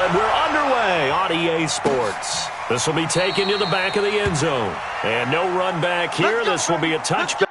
And we're underway on EA Sports. This will be taken to the back of the end zone. And no run back here. This will be a touchback.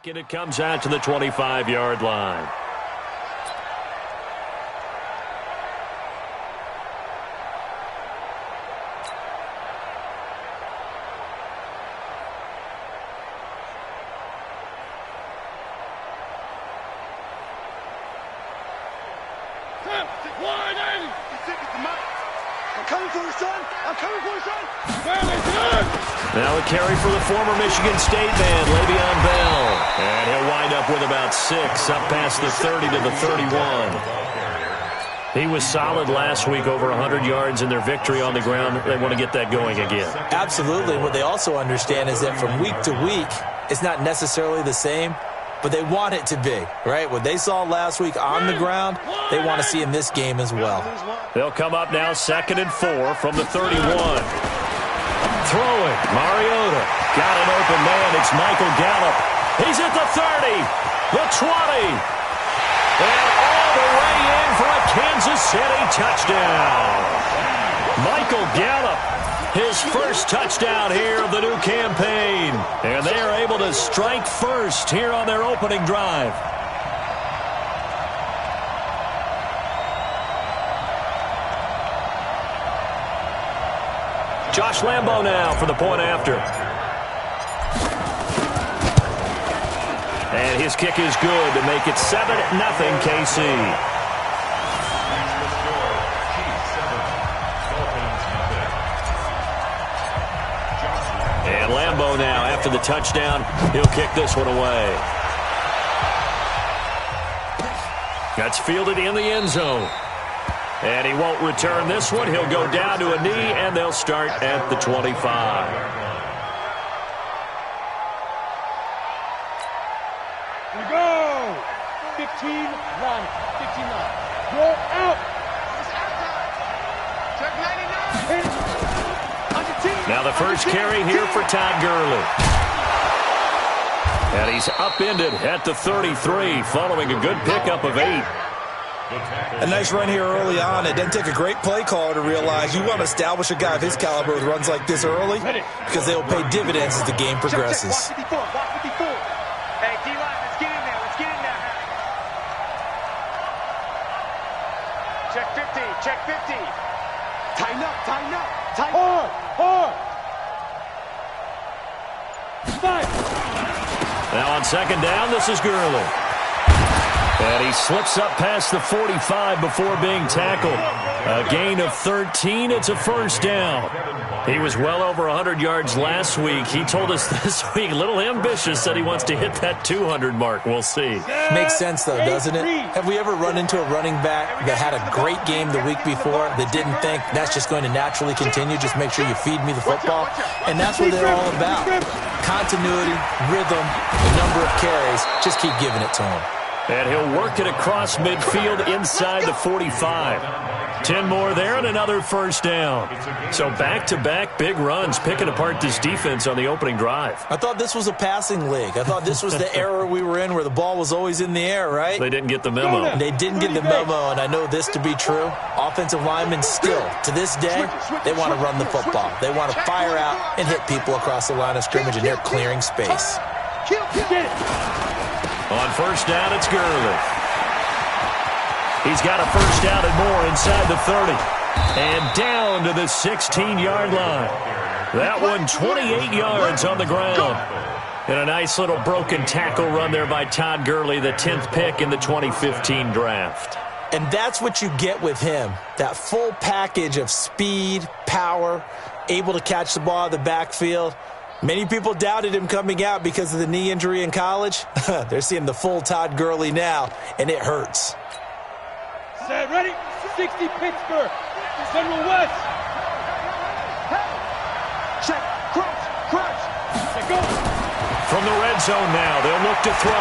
And it comes out to the 25-yard line. I'm coming for you, son. I'm coming for you, son. Now a carry for the former Michigan State man, Le'Veon Bell. And he'll wind up with about 6, up past the 30 to the 31. He was solid last week, over 100 yards in their victory on the ground. They want to get that going again. Absolutely. What they also understand is that from week to week, it's not necessarily the same, but they want it to be, right? What they saw last week on the ground, they want to see in this game as well. They'll come up now 2nd and 4 from the 31. Throwing, Mariota. Got an open man. It's Michael Gallup. He's at the 30, the 20, and all the way in for a Kansas City touchdown. Michael Gallup, his first touchdown here of the new campaign. And they are able to strike first here on their opening drive. Josh Lambo now for the point after. And his kick is good to make it 7-0 KC. And Lambo now, after the touchdown, he'll kick this one away. That's fielded in the end zone. And he won't return this one. He'll go down to a knee, and they'll start at the 25. We go. 15-9. 15-9. You're out. Check 99. Now the first carry here for Todd Gurley. And he's upended at the 33, following a good pickup of 8. A nice run here early on. It doesn't take a great play caller to realize you want to establish a guy of his caliber with runs like this early, because they will pay dividends as the game progresses. Hey, D-line, let's get in there. Let's get in there. Check 50. Check 50. Tighten up. Tighten up. Tighten up. Hard. Now on second down, this is Gurley. And he slips up past the 45 before being tackled. A gain of 13. It's a first down. He was well over 100 yards last week. He told us this week, a little ambitious, said he wants to hit that 200 mark. We'll see. Makes sense, though, doesn't it? Have we ever run into a running back that had a great game the week before that didn't think that's just going to naturally continue? Just make sure you feed me the football. And that's what they're all about. Continuity, rhythm, the number of carries. Just keep giving it to him. And he'll work it across midfield inside the 45. 10 more there and another first down. So back-to-back big runs, picking apart this defense on the opening drive. I thought this was a passing league. I thought this was the era we were in where the ball was always in the air, right? They didn't get the memo. They didn't get the memo, and I know this to be true. Offensive linemen still, to this day, they want to run the football. They want to fire out and hit people across the line of scrimmage, and they're clearing space. On first down, it's Gurley. He's got a first down and more inside the 30. And down to the 16-yard line. That one 28 yards on the ground. And a nice little broken tackle run there by Todd Gurley, the 10th pick in the 2015 draft. And that's what you get with him, that full package of speed, power, able to catch the ball out of the backfield. Many people doubted him coming out because of the knee injury in college. They're seeing the full Todd Gurley now, and it hurts. Set, ready? 60 Pittsburgh. Central West. Check. Crouch. From the red zone now, they'll look to throw.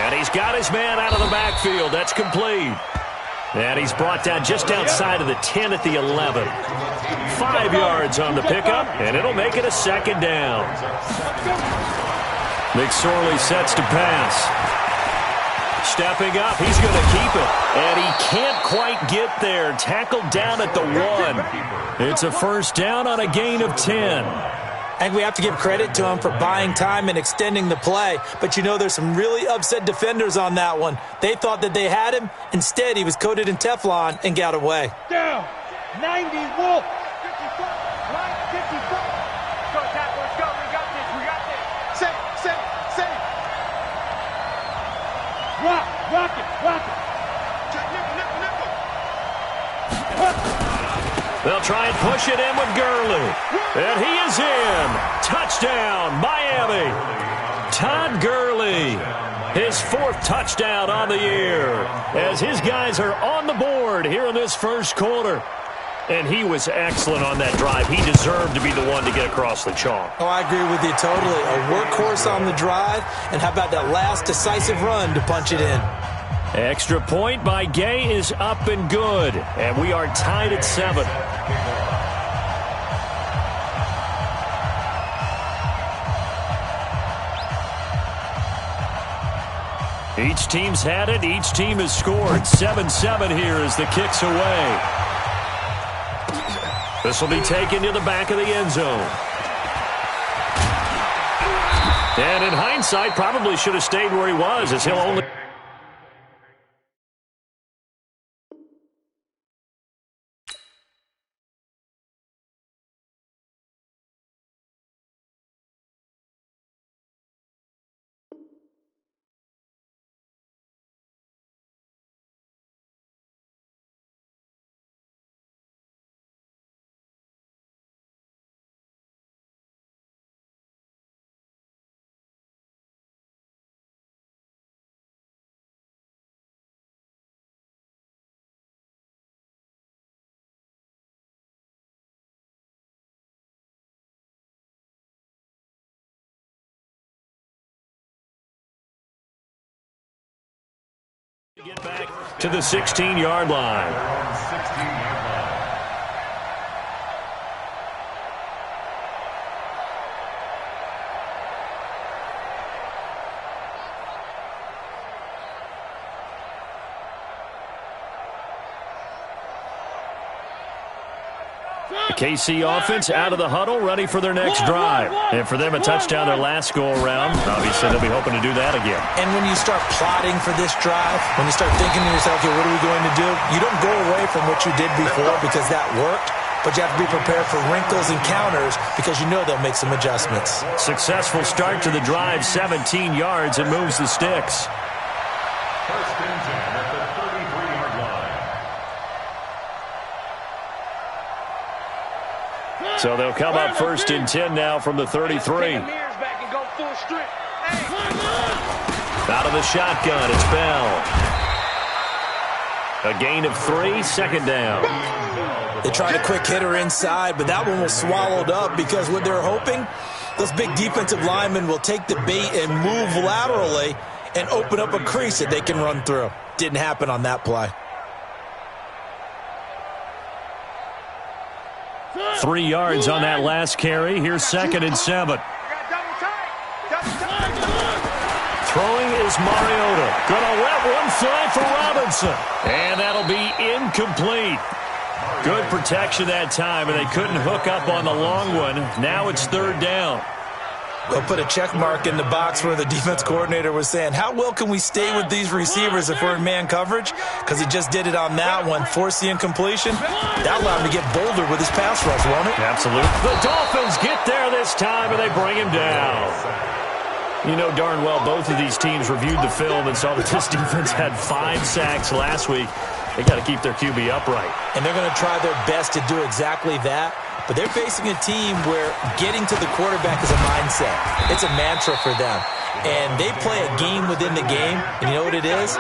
And he's got his man out of the backfield. That's complete. And he's brought down just outside of the 10 at the 11. 5 yards on the pickup, and it'll make it a second down. McSorley sets to pass. Stepping up, he's going to keep it. And he can't quite get there. Tackled down at the 1. It's a first down on a gain of 10. I think we have to give credit to him for buying time and extending the play. But, you know, there's some really upset defenders on that one. They thought that they had him. Instead, he was coated in Teflon and got away. Down. 90, Wolf. 55. Right, 55. Go, tackle, let's go. We got this. We got this. Safe. Rock it. Check, nickel. They'll try and push it in with Gurley. And he is in. Touchdown, Miami. Todd Gurley, his 4th touchdown on the year, as his guys are on the board here in this first quarter. And he was excellent on that drive. He deserved to be the one to get across the chalk. Oh, I agree with you totally. A workhorse on the drive, and how about that last decisive run to punch it in? Extra point by Gay is up and good, and we are tied at 7. Each team's had it. Each team has scored. 7-7 here as the kick's away. This will be taken to the back of the end zone. And in hindsight, probably should have stayed where he was, as he'll only... Get back to the 16-yard line. The KC offense out of the huddle, ready for their next drive. And for them, a touchdown their last go-around. Obviously, they'll be hoping to do that again. And when you start plotting for this drive, when you start thinking to yourself, okay, what are we going to do? You don't go away from what you did before because that worked, but you have to be prepared for wrinkles and counters because you know they'll make some adjustments. Successful start to the drive, 17 yards, and moves the sticks. First and 10 at the 33-yard line. So they'll come up first and 10 now from the 33. Out of the shotgun, it's Bell. A gain of 3, second down. They tried a quick hitter inside, but that one was swallowed up because what they're hoping, those big defensive linemen will take the bait and move laterally and open up a crease that they can run through. Didn't happen on that play. 3 yards on that last carry. Here's second and 7. Throwing is Mariota. Gonna let one fly for Robinson. And that'll be incomplete. Good protection that time, and they couldn't hook up on the long one. Now it's third down. They'll put a check mark in the box where the defense coordinator was saying, how well can we stay with these receivers if we're in man coverage? Because he just did it on that one, forced the incompletion. That allowed him to get bolder with his pass rush, won't it? Absolutely. The Dolphins get there this time, and they bring him down. You know darn well both of these teams reviewed the film and saw that this defense had 5 sacks last week. They got to keep their QB upright. And they're going to try their best to do exactly that. But they're facing a team where getting to the quarterback is a mindset. It's a mantra for them. And they play a game within the game. And you know what it is?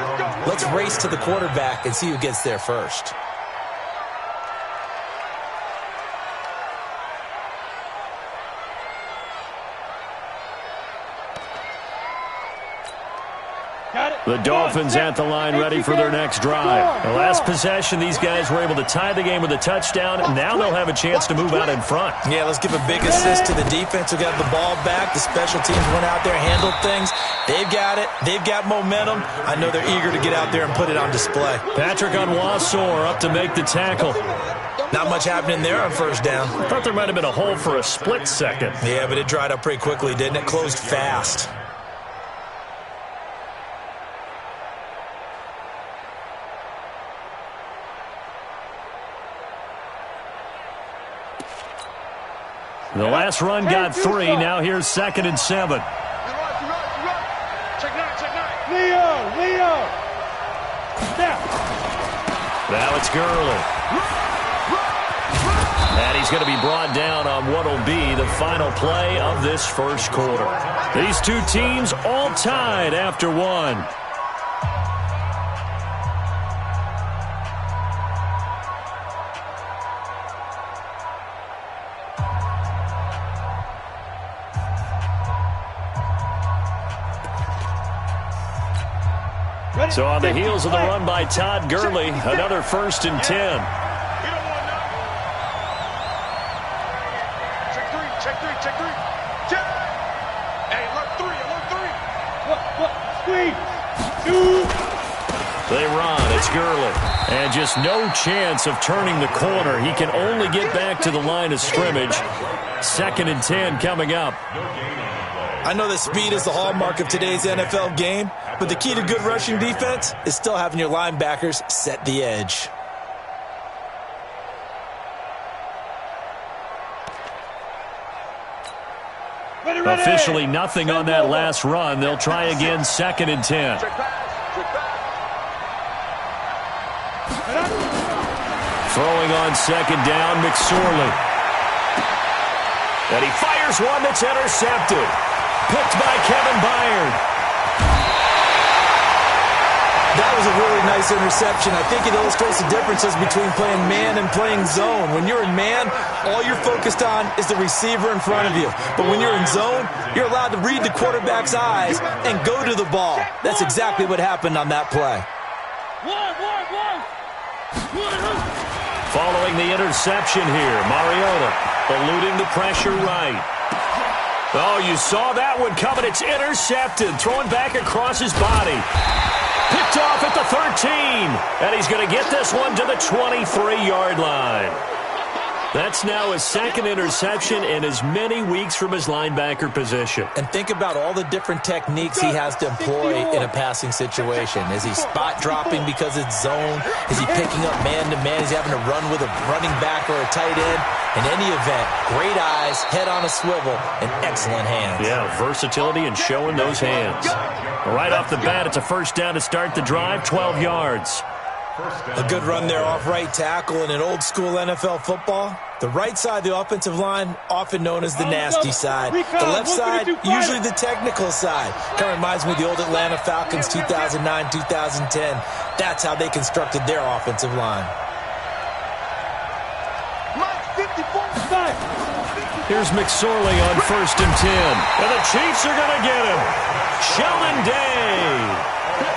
Let's race to the quarterback and see who gets there first. The Dolphins at the line ready for their next drive. The last possession, these guys were able to tie the game with a touchdown, and now they'll have a chance to move out in front. Yeah, let's give a big assist to the defense who got the ball back. The special teams went out there, handled things. They've got it. They've got momentum. I know they're eager to get out there and put it on display. Patrick Onwuasor up to make the tackle. Not much happening there on first down. I thought there might have been a hole for a split second. Yeah, but it dried up pretty quickly, didn't it? Closed fast. The last run got 3. Now here's 2nd and 7. Leo! Snap! Now it's Gurley. And he's going to be brought down on what will be the final play of this first quarter. These two teams all tied after 1. So on the heels of the run by Todd Gurley, another 1st and 10. Check three. Hey, alert three. Squeeze. 2. They run. It's Gurley. And just no chance of turning the corner. He can only get back to the line of scrimmage. 2nd and 10 coming up. I know that speed is the hallmark of today's NFL game, but the key to good rushing defense is still having your linebackers set the edge. Officially nothing on that last run. They'll try again 2nd and 10. Throwing on 2nd down, McSorley. And he fires one that's intercepted. Picked by Kevin Byard. That was a really nice interception. I think it illustrates the differences between playing man and playing zone. When you're in man, all you're focused on is the receiver in front of you. But when you're in zone, you're allowed to read the quarterback's eyes and go to the ball. That's exactly what happened on that play. Following the interception here, Mariota eluding the pressure right. Oh, you saw that one coming. It's intercepted. Throwing back across his body. Picked off at the 13. And he's going to get this one to the 23-yard line. That's now his 2nd interception in as many weeks from his linebacker position. And think about all the different techniques he has to employ in a passing situation. Is he spot dropping because it's zone? Is he picking up man-to-man? Is he having to run with a running back or a tight end? In any event, great eyes, head on a swivel, and excellent hands. Yeah, versatility and showing those hands. Right off the bat, it's a 1st down to start the drive, 12 yards. A good run there off right tackle in an old-school NFL football. The right side of the offensive line, often known as the nasty side. The left side, usually the technical side. Kind of reminds me of the old Atlanta Falcons 2009, 2010. That's how they constructed their offensive line. Here's McSorley on 1st and 10. And the Chiefs are going to get him. Sheldon Day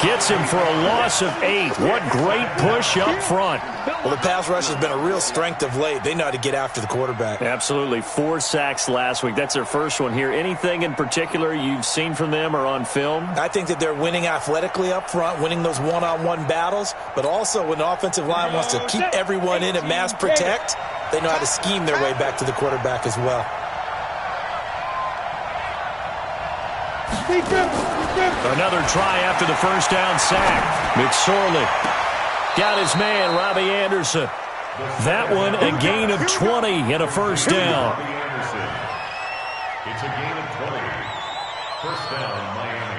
gets him for a loss of 8. What great push up front. Well, the pass rush has been a real strength of late. They know how to get after the quarterback. Absolutely. 4 sacks last week. That's their first one here. Anything in particular you've seen from them or on film? I think that they're winning athletically up front, winning those one-on-one battles, but also when the offensive line wants to keep everyone in and mass protect, they know how to scheme their way back to the quarterback as well. Another try after the 1st down sack. McSorley got his man, Robbie Anderson. That one a gain of 20 and a 1st down. It's a gain of 20. 1st down, Miami.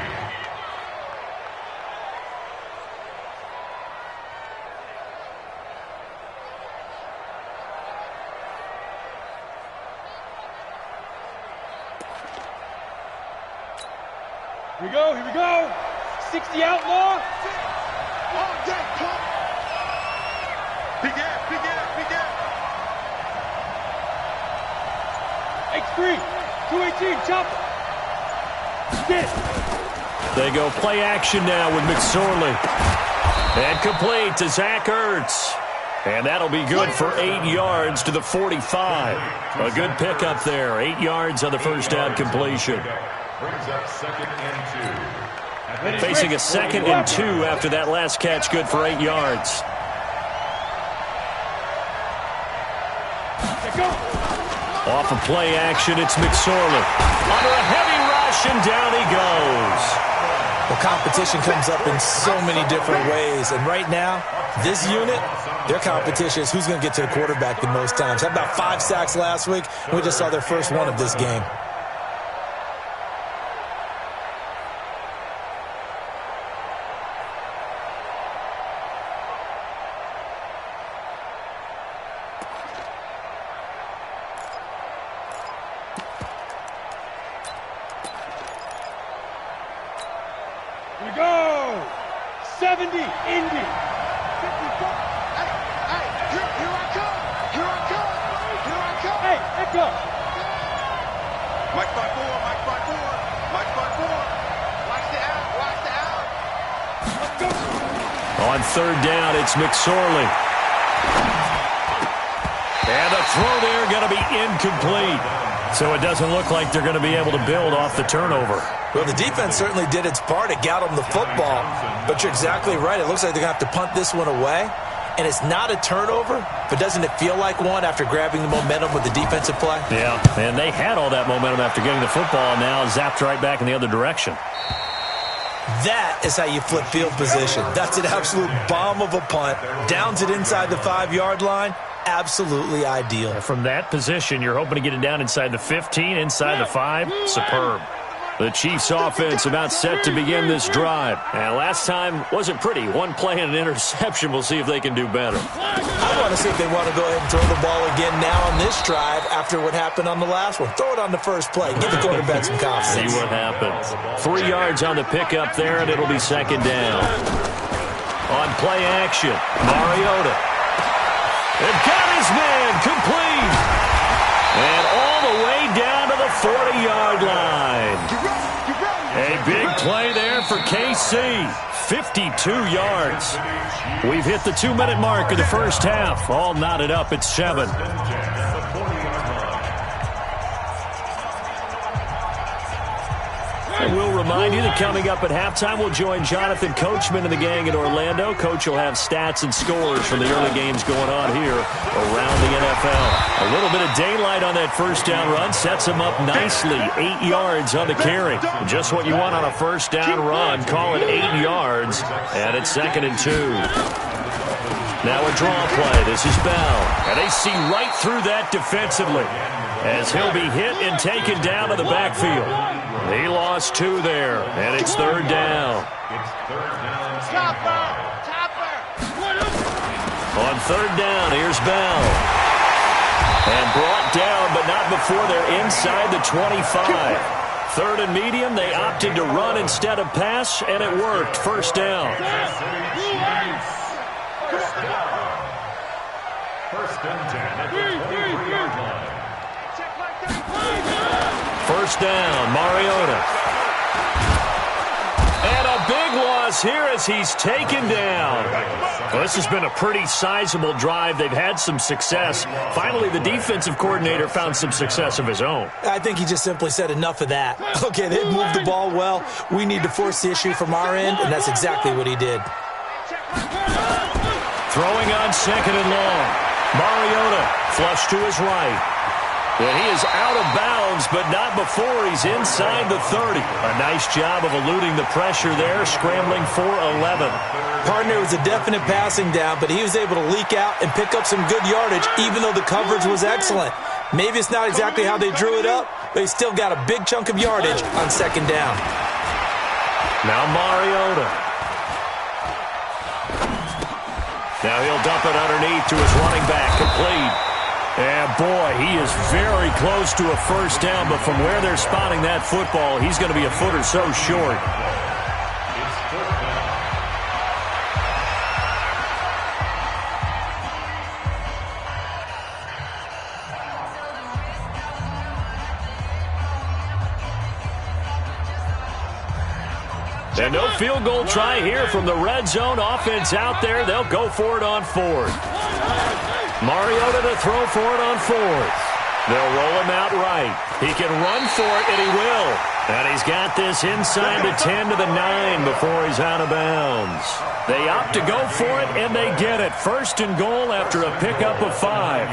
Here we go. 60 outlaw. Begin. X3, 218, chop. Get. They go play action now with McSorley. And complete to Zach Ertz. And that'll be good for 8 yards to the 45. A good pickup there. 8 yards on the first down completion. Brings up 2nd and 2. Facing a 2nd and 2 after that last catch, good for 8 yards. Off of play action, it's McSorley. Under a heavy rush, and down he goes. Well, competition comes up in so many different ways. And right now, this unit, their competition is who's going to get to the quarterback the most times. Had about 5 sacks last week, and we just saw their first one of this game. We go! 70, Indy. 54. Hey, here I come. Here I come. Here I come. Hey, echo. Mike by 4, Mike by 4. Mike by 4. Watch the out, watch the out. Let's go. On third down, it's McSorley. And the throw there going to be incomplete. So it doesn't look like they're going to be able to build off the turnover. Well, the defense certainly did its part. It got them the football. But you're exactly right. It looks like they're going to have to punt this one away. And it's not a turnover, but doesn't it feel like one after grabbing the momentum with the defensive play? Yeah, and they had all that momentum after getting the football, and now zapped right back in the other direction. That is how you flip field position. That's an absolute bomb of a punt. Downs it inside the 5-yard line. Absolutely ideal. From that position, you're hoping to get it down inside the 15, inside the 5. Superb. The Chiefs offense about set to begin this drive. And last time wasn't pretty. One play and an interception. We'll see if they can do better. I want to see if they want to go ahead and throw the ball again now on this drive after what happened on the last one. Throw it on the first play. Give the quarterback some confidence. See what happens. 3 yards on the pickup there, and it'll be second down. On play action, Mariota. They've got his man complete. And all the way down to the 40-yard line. A big play there for KC. 52 yards. We've hit the 2-minute mark of the first half. All knotted up at 7. I will remind you that coming up at halftime, we'll join Jonathan Coachman and the gang in Orlando. Coach will have stats and scores from the early games going on here around the NFL. A little bit of daylight on that first down run sets him up nicely. 8 yards on the carry. Just what you want on a first down run. Call it 8 yards, and it's 2nd and 2. Now a draw play. This is Bell. And they see right through that defensively as he'll be hit and taken down to the backfield. He lost 2 there, and it's 3rd down. On 3rd down, here's Bell. And brought down, but not before they're inside the 25. 3rd and medium, they opted to run instead of pass, and it worked. First down. First and 10 at the 23-yard line. First down, Mariota. And a big loss here as he's taken down. Well, this has been a pretty sizable drive. They've had some success. Finally, the defensive coordinator found some success of his own. I think he just simply said enough of that. Okay, they've moved the ball well. We need to force the issue from our end, and that's exactly what he did. Throwing on 2nd and long. Mariota flush to his right. And he is out of bounds, but not before he's inside the 30. A nice job of eluding the pressure there, scrambling for 11. Partner was a definite passing down, but he was able to leak out and pick up some good yardage, even though the coverage was excellent. Maybe it's not exactly how they drew it up, but he still got a big chunk of yardage on 2nd down. Now Mariota. Now he'll dump it underneath to his running back, complete. And, boy, he is very close to a first down, but from where they're spotting that football, he's going to be a foot or so short. And no field goal try here from the red zone. Offense out there. They'll go for it on fourth. Mariota to throw for it on fourth. They'll roll him out right. He can run for it, and he will. And he's got this inside the 10 to the 9 before he's out of bounds. They opt to go for it, and they get it. First and goal after a pickup of 5.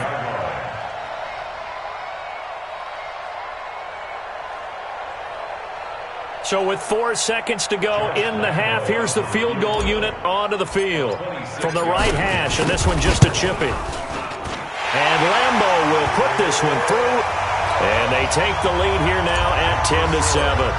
So with 4 seconds to go in the half, here's the field goal unit onto the field. From the right hash, and this one just a chippy. And Lambeau will put this one through, and they take the lead here now at 10-7.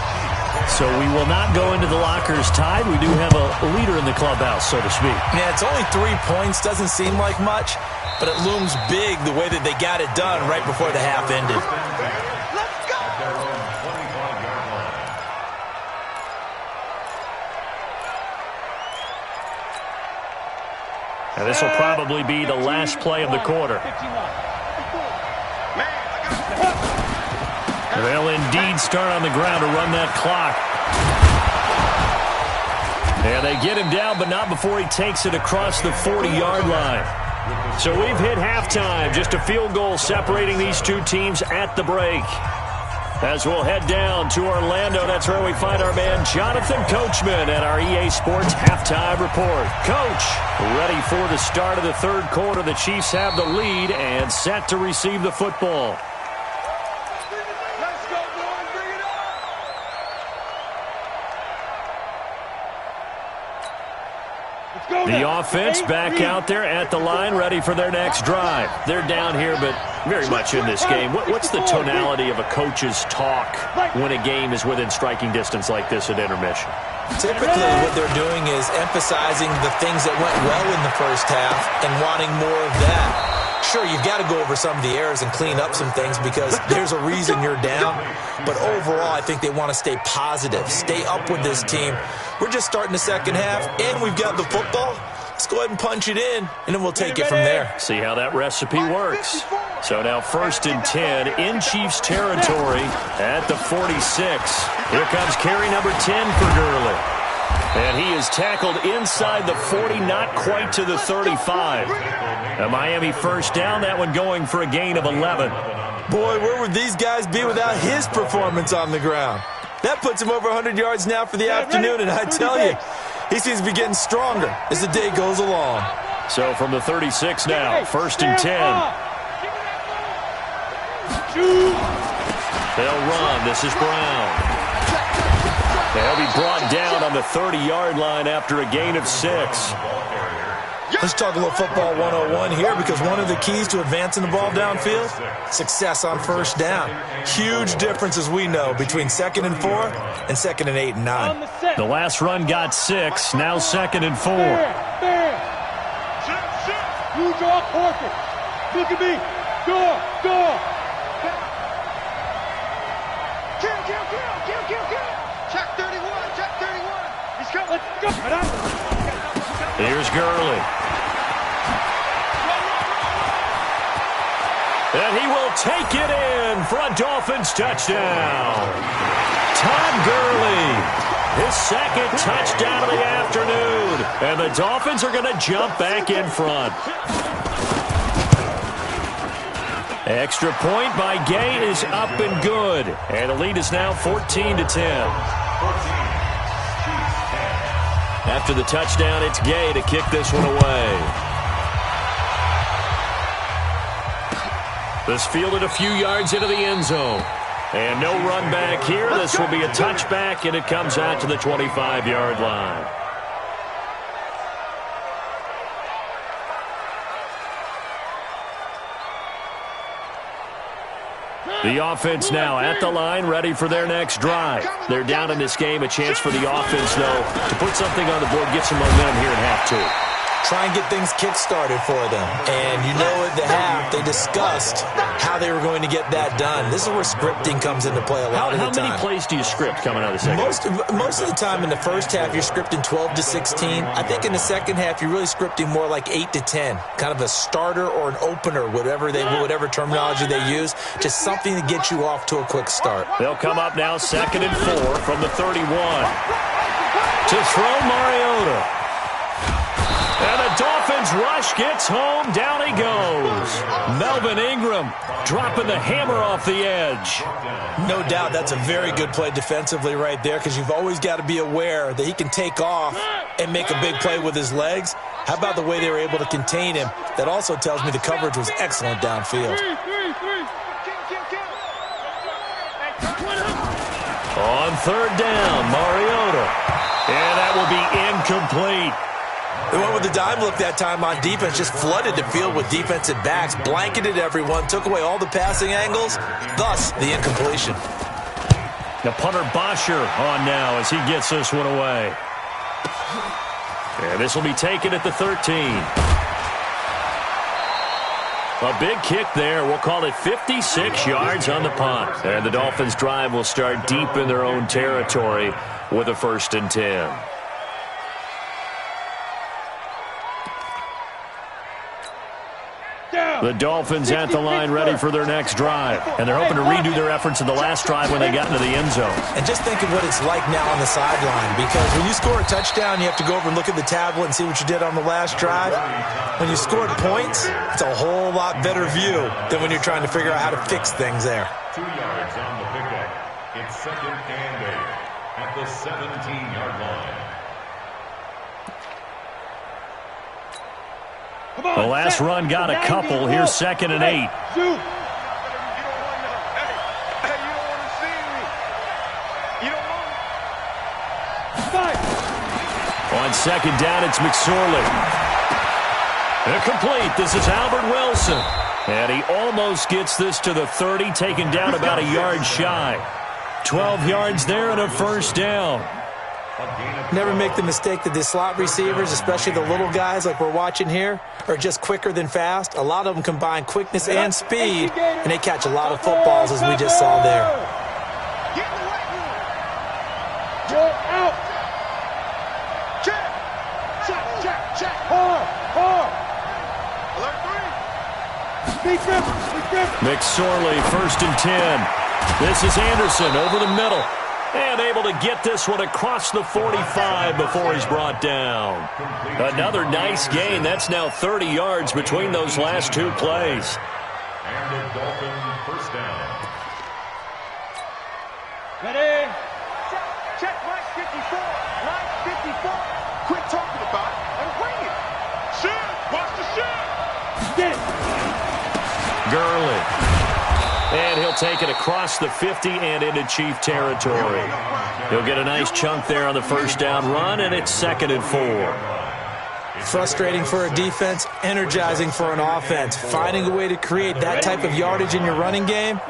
So we will not go into the lockers tied. We do have a leader in the clubhouse, so to speak. Yeah, it's only 3 points. Doesn't seem like much, but it looms big the way that they got it done right before the half ended. And this will probably be the last play of the quarter. They'll indeed start on the ground to run that clock. And they get him down, but not before he takes it across the 40-yard line. So we've hit halftime. Just a field goal separating these two teams at the break. As we'll head down to Orlando, that's where we find our man Jonathan Coachman at our EA Sports Halftime Report. Coach, ready for the start of the third quarter. The Chiefs have the lead and set to receive the football. Let's go, boys. Bring it on. The offense back out there at the line, ready for their next drive. They're down here, but very much in this game. What's the tonality of a coach's talk when a game is within striking distance like this at intermission? Typically, what they're doing is emphasizing the things that went well in the first half and wanting more of that. Sure, you've got to go over some of the errors and clean up some things because there's a reason you're down. But overall, I think they want to stay positive, stay up with this team. We're just starting the second half, and we've got the football. Let's go ahead and punch it in, and then we'll take it from there. See how that recipe works. So now 1st and 10 in Chiefs territory at the 46. Here comes carry number 10 for Gurley. And he is tackled inside the 40, not quite to the 35. A Miami first down, that one going for a gain of 11. Boy, where would these guys be without his performance on the ground? That puts him over 100 yards now for the afternoon, and I tell you, he seems to be getting stronger as the day goes along. So from the 36 now, 1st and 10. They'll run. This is Brown. They'll be brought down on the 30-yard line after a gain of 6. Let's talk a little football 101 here because one of the keys to advancing the ball downfield, success on first down. Huge difference, as we know, between 2nd and 4 and 2nd and 8 and 9. The last run got 6, now 2nd and 4. You draw corker. Look at me. Door. Kill. Check 31. He's got, let's go. Here's Gurley. And he will take it in for a Dolphins touchdown. Todd Gurley, his second touchdown of the afternoon. And the Dolphins are going to jump back in front. Extra point by Gay is up and good. And the lead is now 14-10. After the touchdown, it's Gay to kick this one away. This fielded a few yards into the end zone. And no run back here. This will be a touchback, and it comes out to the 25-yard line. The offense now at the line, ready for their next drive. They're down in this game. A chance for the offense, though, to put something on the board, get some momentum here in half two. Try and get things kick-started for them. And you know at the half, they discussed how they were going to get that done. This is where scripting comes into play a lot of the time. How many plays do you script coming out of the second half? Most of the time in the first half, you're scripting 12 to 16. I think in the second half, you're really scripting more like 8 to 10. Kind of a starter or an opener, whatever terminology they use. Just something to get you off to a quick start. They'll come up now 2nd and 4 from the 31. to throw Mariota. And the Dolphins rush gets home. Down he goes. Melvin Ingram dropping the hammer off the edge. No doubt that's a very good play defensively right there, because you've always got to be aware that he can take off and make a big play with his legs. How about the way they were able to contain him? That also tells me the coverage was excellent downfield. On third down, Mariota. And that will be incomplete. They went with the dime look that time on defense, just flooded the field with defensive backs, blanketed everyone, took away all the passing angles, thus the incompletion. The punter Bosher on now as he gets this one away. And this will be taken at the 13. A big kick there. We'll call it 56 yards on the punt. And the Dolphins' drive will start deep in their own territory with a 1st and 10. The Dolphins at the line ready for their next drive. And they're hoping to redo their efforts in the last drive when they got into the end zone. And just think of what it's like now on the sideline, because when you score a touchdown, you have to go over and look at the tablet and see what you did on the last drive. When you scored points, it's a whole lot better view than when you're trying to figure out how to fix things there. 2 yards on the pickup. It's 2nd and 8 at the 17-yard line. The last run got a couple. Here's 2nd and 8. You don't want to see me. You don't want to. On 2nd down, it's McSorley. Incomplete. This is Albert Wilson. And he almost gets this to the 30, taken down about a yard shy. 12 yards there and a 1st down. Never make the mistake that the slot receivers, especially the little guys like we're watching here, are just quicker than fast. A lot of them combine quickness and speed, and they catch a lot of footballs, as we just saw there. Get the right one. Go out. Check. Check. Hard. Alert 3. McSorley, 1st and 10. This is Anderson over the middle. And able to get this one across the 45 before he's brought down. Another nice gain. That's now 30 yards between those last 2 plays. And the Dolphin 1st down. Ready? Check. Line 54. Quit talking about it and bring it. Shoot. Watch the shoot. Get it. Gurley. And he'll take it across the 50 and into Chief territory. He'll get a nice chunk there on the 1st down run, and it's 2nd and 4. Frustrating for a defense, energizing for an offense. Finding a way to create that type of yardage in your running game,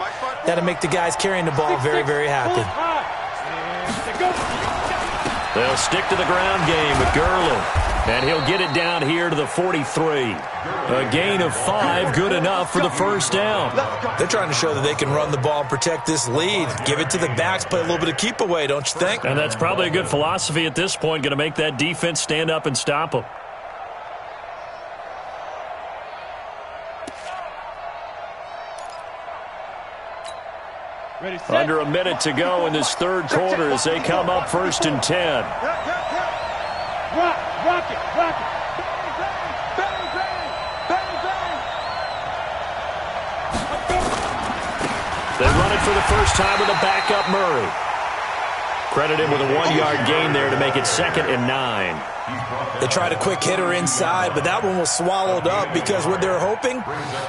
that'll make the guys carrying the ball very, very happy. They'll stick to the ground game with Gurley. And he'll get it down here to the 43. A gain of 5, good enough for the 1st down. They're trying to show that they can run the ball and protect this lead. Give it to the backs, play a little bit of keep away, don't you think? And that's probably a good philosophy at this point, going to make that defense stand up and stop them. Ready, set. Under a minute to go in this 3rd quarter as they come up 1st and 10. Rock it. Bang. They run it for the first time with a backup Murray. Credit him with a 1-yard gain there to make it 2nd and 9. They tried a quick hitter inside, but that one was swallowed up because what they're hoping,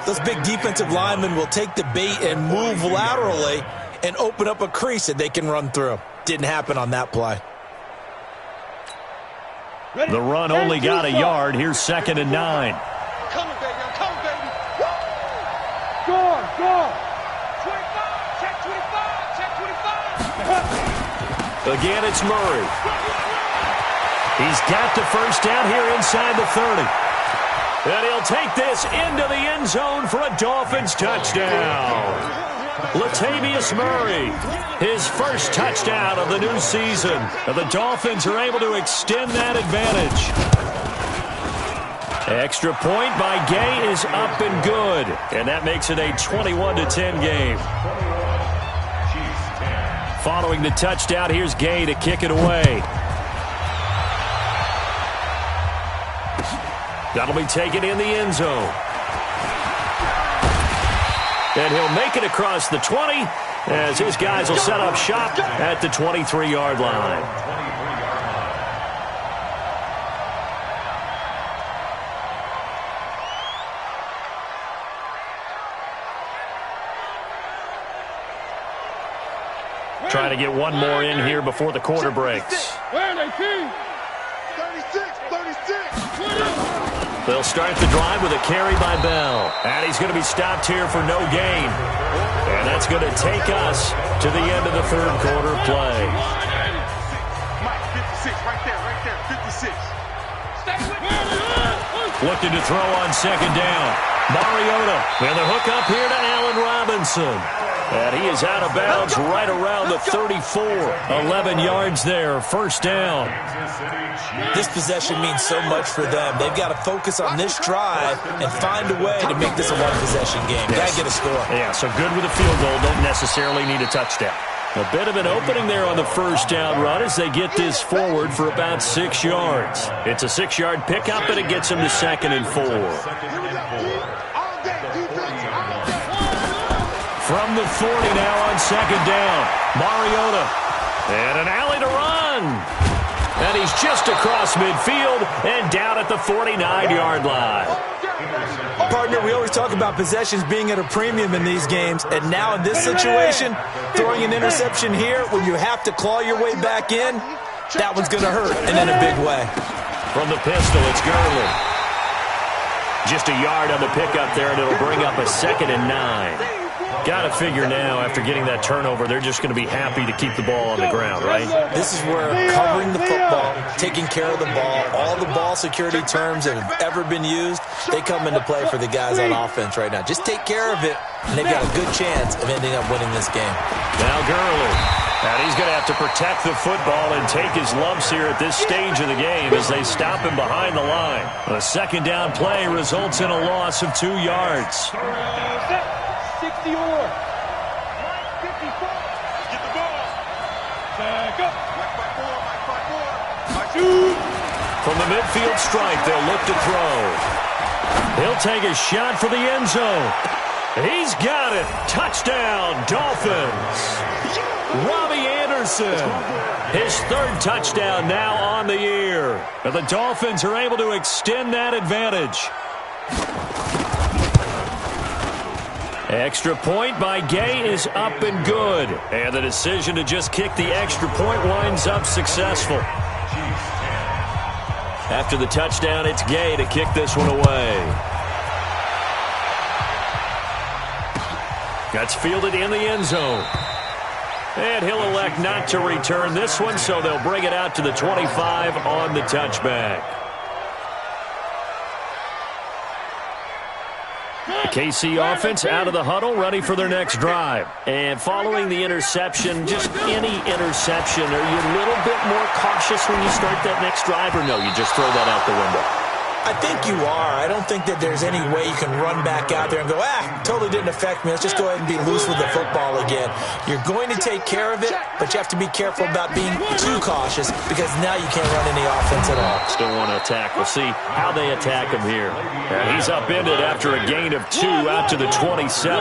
those big defensive linemen will take the bait and move laterally and open up a crease that they can run through. Didn't happen on that play. The run only got a yard. Here's 2nd and 9. I'm coming, baby. Woo! Score. 25. Check 25. Again, it's Murray. He's got the 1st down here inside the 30. And he'll take this into the end zone for a Dolphins touchdown. Latavius Murray, his 1st touchdown of the new season. And the Dolphins are able to extend that advantage. Extra point by Gay is up and good. And that makes it a 21-10 game. Following the touchdown, here's Gay to kick it away. That'll be taken in the end zone. And he'll make it across the 20 as his guys will set up shop at the 23-yard line. Trying to get one more in here before the quarter breaks. 36. They'll start the drive with a carry by Bell. And he's going to be stopped here for no gain. And that's going to take us to the end of the third quarter play. Mike, 56, right there, 56. Looking to throw on second down. Mariota, and the hook up here to Allen Robinson. And he is out of bounds right around the 34. 11 yards there, first down. This possession means so much for them. They've got to focus on this drive and find a way to make this a one-possession game. Got to get a score. Yeah, so good with a field goal. Don't necessarily need a touchdown. A bit of an opening there on the first down run as they get this forward for about 6 yards. It's a 6-yard pickup, and it gets them to 2nd and 4. From the 40 now on second down. Mariota. And an alley to run. And he's just across midfield and down at the 49-yard line. Partner, we always talk about possessions being at a premium in these games, and now in this situation, throwing an interception here when you have to claw your way back in, that one's going to hurt, and in a big way. From the pistol, it's Gurley. Just a yard on the pickup there, and it'll bring up a 2nd and 9. Got to figure now, after getting that turnover, they're just going to be happy to keep the ball on the ground, right? This is where covering the football, taking care of the ball, all the ball security terms that have ever been used, they come into play for the guys on offense right now. Just take care of it, and they've got a good chance of ending up winning this game. Now Gurley. And he's going to have to protect the football and take his lumps here at this stage of the game as they stop him behind the line. A second down play results in a loss of 2 yards. 64. 54. Get the ball. Back up. Mike 4. From the midfield strike, they'll look to throw. He'll take a shot for the end zone. He's got it. Touchdown, Dolphins. Robbie Anderson. His 3rd touchdown now on the year. And the Dolphins are able to extend that advantage. Extra point by Gay is up and good. And the decision to just kick the extra point winds up successful. After the touchdown, it's Gay to kick this one away. That's fielded in the end zone. And he'll elect not to return this one, so they'll bring it out to the 25 on the touchback. The KC offense out of the huddle, ready for their next drive. And following the interception, just any interception, are you a little bit more cautious when you start that next drive, or no, you just throw that out the window? I think you are. I don't think that there's any way you can run back out there and go, totally didn't affect me. Let's just go ahead and be loose with the football again. You're going to take care of it, but you have to be careful about being too cautious because now you can't run any offense at all. Still want to attack. We'll see how they attack him here. And he's upended after a gain of 2 out to the 27.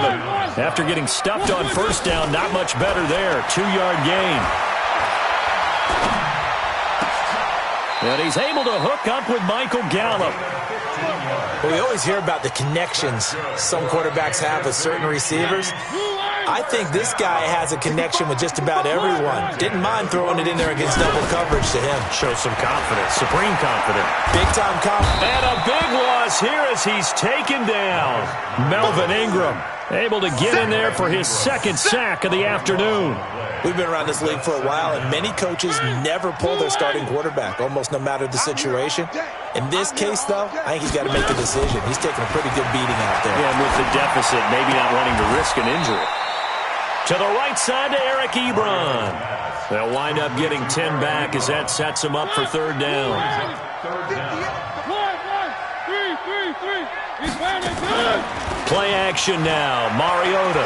After getting stuffed on first down, not much better there. 2-yard gain. And he's able to hook up with Michael Gallup. Well, we always hear about the connections some quarterbacks have with certain receivers. I think this guy has a connection with just about everyone. Didn't mind throwing it in there against double coverage to him. Shows some confidence, supreme confidence. Big-time confidence. And a big loss here as he's taken down. Melvin Ingram able to get in there for his 2nd sack of the afternoon. We've been around this league for a while, and many coaches never pull their starting quarterback, almost no matter the situation. In this case, though, I think he's got to make a decision. He's taking a pretty good beating out there. Yeah, and with the deficit, maybe not wanting to risk an injury. To the right side to Eric Ebron. They'll wind up getting 10 back as that sets him up for 3rd down. 3. Play action now. Mariota.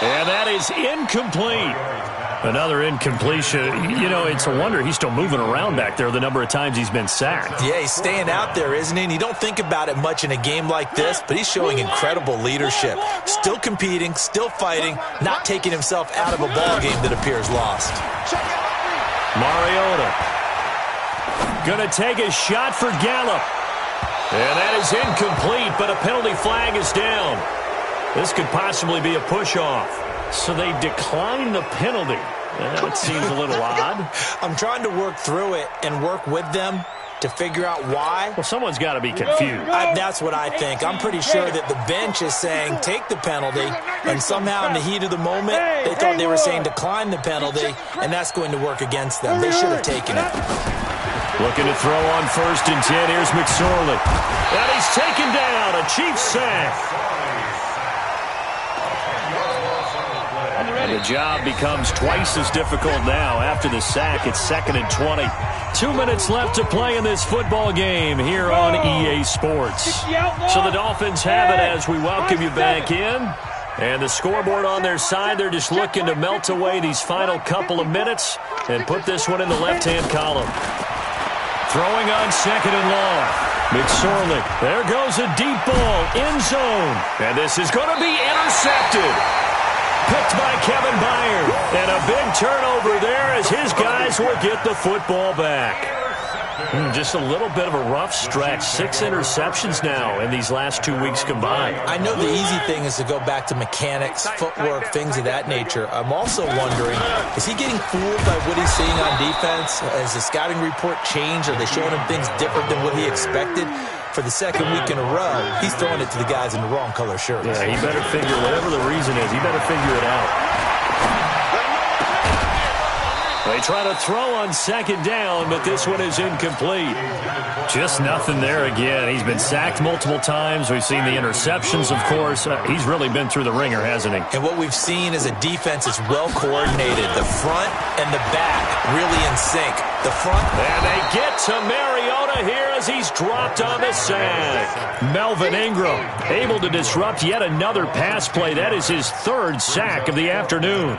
And that is incomplete. Another incompletion. You know, it's a wonder he's still moving around back there the number of times he's been sacked. Yeah, he's staying out there, isn't he? And you don't think about it much in a game like this, but he's showing incredible leadership. Still competing, still fighting, not taking himself out of a ball game that appears lost. Mariota gonna take a shot for Gallup. And that is incomplete, but a penalty flag is down. This could possibly be a push-off. So they decline the penalty. That seems a little odd. I'm trying to work through it and work with them to figure out why. Well, someone's got to be confused. That's what I think. I'm pretty sure that the bench is saying take the penalty, and somehow in the heat of the moment, they thought they were saying decline the penalty, and that's going to work against them. They should have taken it. Looking to throw on 1st and 10. Here's McSorley. And he's taken down. A Chiefs sack. And the job becomes twice as difficult now. After the sack, it's 2nd and 20. 2 minutes left to play in this football game here on EA Sports. So the Dolphins have it as we welcome you back in. And the scoreboard on their side, they're just looking to melt away these final couple of minutes and put this one in the left-hand column. Throwing on 2nd and long. McSorley. There goes a deep ball. End zone. And this is going to be intercepted. Picked by Kevin Byard. And a big turnover there as his guys will get the football back. Just a little bit of a rough stretch. 6 interceptions now in these last 2 weeks combined. I know the easy thing is to go back to mechanics, footwork, things of that nature. I'm also wondering, is he getting fooled by what he's seeing on defense? Has the scouting report changed? Are they showing him things different than what he expected? For the 2nd week in a row, he's throwing it to the guys in the wrong color shirts. Yeah, he better figure, whatever the reason is, he better figure it out. They try to throw on 2nd down, but this one is incomplete. Just nothing there again. He's been sacked multiple times. We've seen the interceptions, of course. He's really been through the ringer, hasn't he? And what we've seen is a defense that's well coordinated. The front and the back really in sync. The front. And they get to Mariota here as he's dropped on the sack. Melvin Ingram able to disrupt yet another pass play. That is his 3rd sack of the afternoon.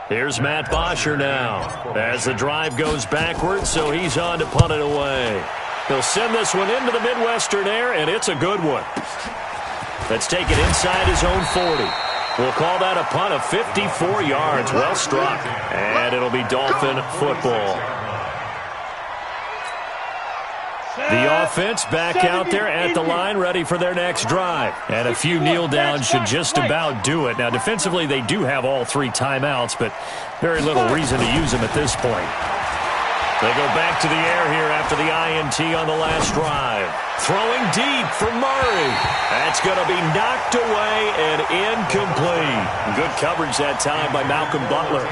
Here's Matt Bosher now as the drive goes backwards, so he's on to punt it away. He'll send this one into the Midwestern air, and it's a good one. Let's take it inside his own 40. We'll call that a punt of 54 yards. Well struck. And it'll be Dolphin football. The offense back out there at the line, ready for their next drive. And a few kneel downs should just about do it. Now, defensively, they do have all 3 timeouts, but very little reason to use them at this point. They go back to the air here after the INT on the last drive. Throwing deep for Murray. That's going to be knocked away and incomplete. Good coverage that time by Malcolm Butler.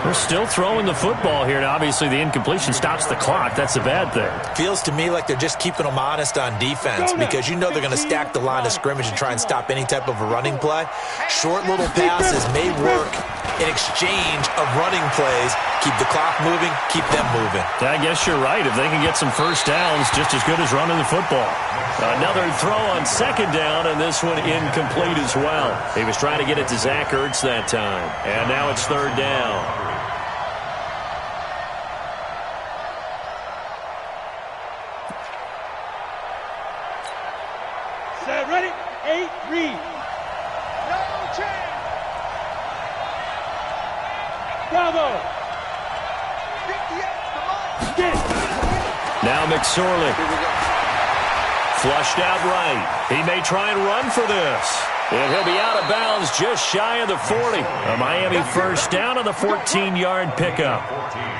They're still throwing the football here. Now, obviously, the incompletion stops the clock. That's a bad thing. Feels to me like they're just keeping them honest on defense because you know they're going to stack the line of scrimmage and try and stop any type of a running play. Short little passes may work in exchange of running plays. Keep the clock moving, keep them moving. I guess you're right. If they can get some first downs, just as good as running the football. Another throw on 2nd down, and this one incomplete as well. He was trying to get it to Zach Ertz that time. And now it's 3rd down. Set, ready, 8, read. No change. Bravo. Now McSorley. Flushed out right. He may try and run for this. And he'll be out of bounds just shy of the 40. A Miami first down on the 14-yard pickup.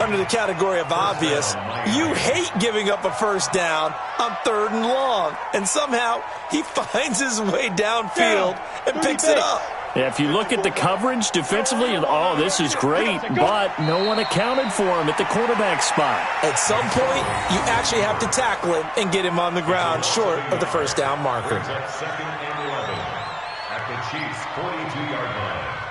Under the category of obvious, you hate giving up a first down on 3rd and long. And somehow he finds his way downfield and picks it up. Yeah, if you look at the coverage defensively, oh, this is great, but no one accounted for him at the quarterback spot. At some point, you actually have to tackle him and get him on the ground short of the first down marker. Chiefs' 42-yard line.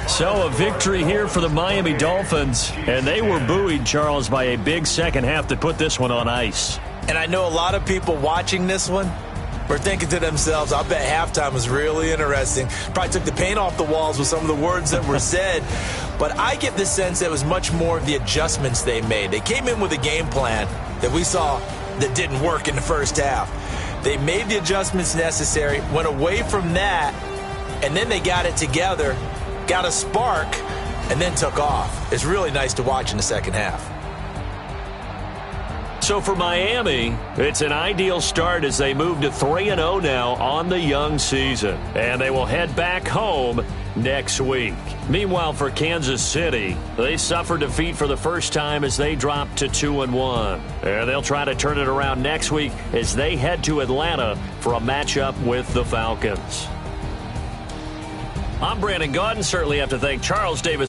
So a victory here for the Miami Dolphins, and they were buoyed, Charles, by a big second half that put this one on ice. And I know a lot of people watching this one were thinking to themselves, I bet halftime was really interesting. Probably took the paint off the walls with some of the words that were said. But I get the sense that it was much more of the adjustments they made. They came in with a game plan that we saw that didn't work in the first half. They made the adjustments necessary, went away from that, and then they got it together, got a spark, and then took off. It's really nice to watch in the second half. So for Miami, it's an ideal start as they move to 3-0 now on the young season. And they will head back home next week. Meanwhile, for Kansas City, they suffered defeat for the first time as they dropped to 2-1. And they'll try to turn it around next week as they head to Atlanta for a matchup with the Falcons. I'm Brandon Gaudin. Certainly have to thank Charles Davis.